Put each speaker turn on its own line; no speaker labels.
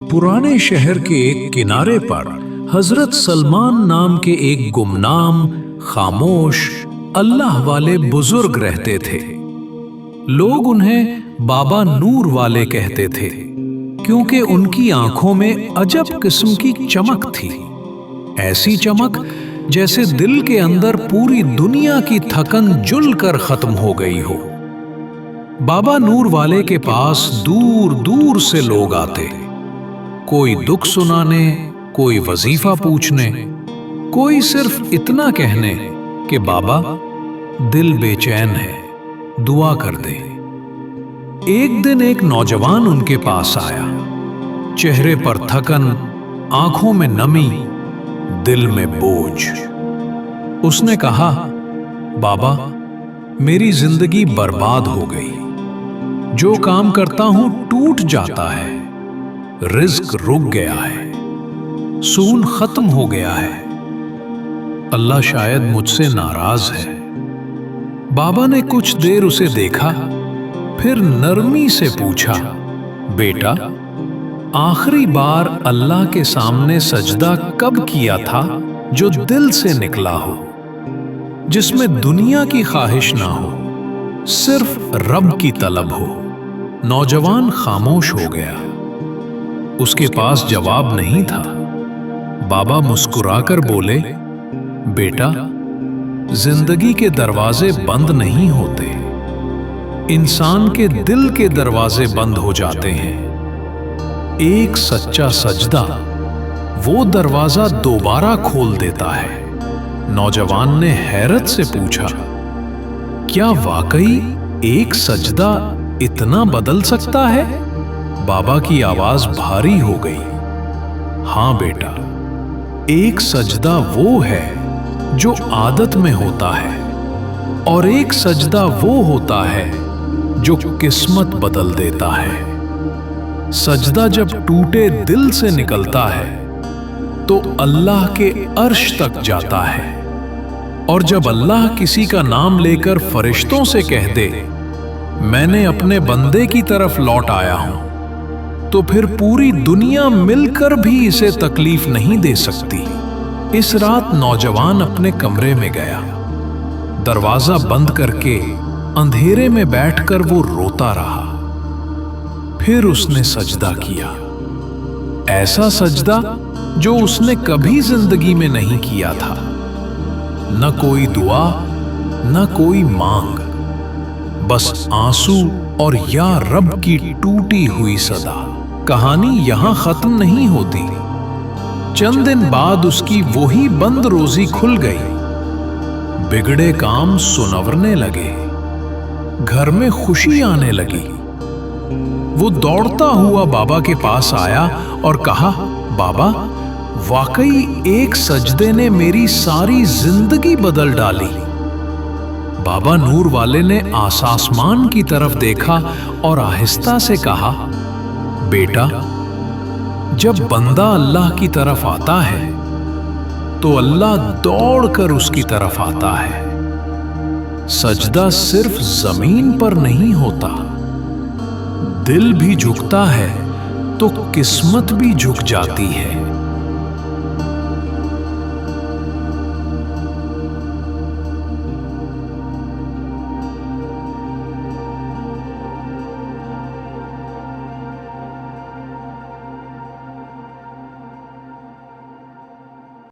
पुराने शहर के एक किनारे पर हजरत सलमान नाम के एक गुमनाम, खामोश, अल्लाह वाले बुजुर्ग रहते थे। लोग उन्हें बाबा नूर वाले कहते थे, क्योंकि उनकी आंखों में अजब किस्म की चमक थी। ऐसी चमक जैसे दिल के अंदर पूरी दुनिया की थकन जुल कर खत्म हो गई हो। बाबा नूर वाले के पास दूर दूर से लोग आते, कोई दुख सुनाने, कोई वजीफा पूछने, कोई सिर्फ इतना कहने कि बाबा दिल बेचैन है, दुआ कर दे। एक दिन एक नौजवान उनके पास आया, चेहरे पर थकन, आंखों में नमी, दिल में बोझ। उसने कहा, बाबा मेरी जिंदगी बर्बाद हो गई, जो काम करता हूं टूट जाता है, रिज्क रुक गया है, सून खत्म हो गया है, अल्लाह शायद मुझसे नाराज है। बाबा ने कुछ देर उसे देखा, फिर नरमी से पूछा, बेटा आखिरी बार अल्लाह के सामने सजदा कब किया था जो दिल से निकला हो, जिसमें दुनिया की ख्वाहिश ना हो, सिर्फ रब की तलब हो। नौजवान खामोश हो गया, उसके पास जवाब नहीं था। बाबा मुस्कुराकर बोले, बेटा जिंदगी के दरवाजे बंद नहीं होते, इंसान के दिल के दरवाजे बंद हो जाते हैं। एक सच्चा सजदा वो दरवाजा दोबारा खोल देता है। नौजवान ने हैरत से पूछा, क्या वाकई एक सजदा इतना बदल सकता है? बाबा की आवाज भारी हो गई। हां बेटा, एक सजदा वो है जो आदत में होता है, और एक सजदा वो होता है जो किस्मत बदल देता है। सजदा जब टूटे दिल से निकलता है तो अल्लाह के अर्श तक जाता है, और जब अल्लाह किसी का नाम लेकर फरिश्तों से कह दे, मैंने अपने बंदे की तरफ लौट आया हूं, तो फिर पूरी दुनिया मिलकर भी इसे तकलीफ नहीं दे सकती। इस रात नौजवान अपने कमरे में गया, दरवाजा बंद करके अंधेरे में बैठकर वो रोता रहा। फिर उसने सजदा किया, ऐसा सजदा जो उसने कभी जिंदगी में नहीं किया था। न कोई दुआ, न कोई मांग, बस आंसू और या रब की टूटी हुई सदा। कहानी यहां खत्म नहीं होती। चंद दिन बाद उसकी वही बंद रोजी खुल गई, बिगड़े काम सुनवरने लगे, घर में खुशी आने लगी। वो दौड़ता हुआ बाबा के पास आया और कहा, बाबा वाकई एक सजदे ने मेरी सारी जिंदगी बदल डाली। बाबा नूर वाले ने आसमान की तरफ देखा और आहिस्ता से कहा, बेटा जब बंदा अल्लाह की तरफ आता है तो अल्लाह दौड़कर उसकी तरफ आता है। सजदा सिर्फ जमीन पर नहीं होता, दिल भी झुकता है तो किस्मत भी झुक जाती है।